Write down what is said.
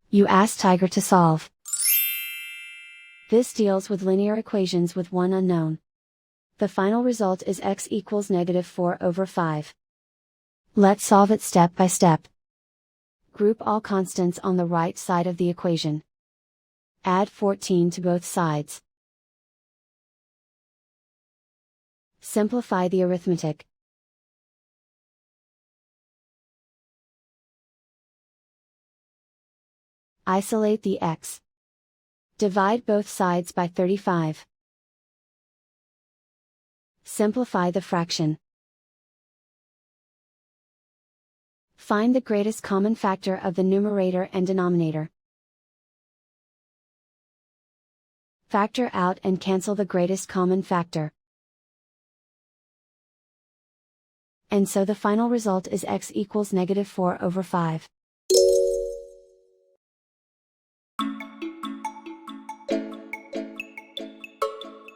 You ask Tiger to solve. This deals with linear equations with one unknown. The final result is x equals -4/5. Let's solve it step by step. Group all constants on the right side of the equation. Add 14 to both sides. Simplify the arithmetic. Isolate the x. Divide both sides by 35. Simplify the fraction. Find the greatest common factor of the numerator and denominator. Factor out and cancel the greatest common factor. And so the final result is x equals -4/5.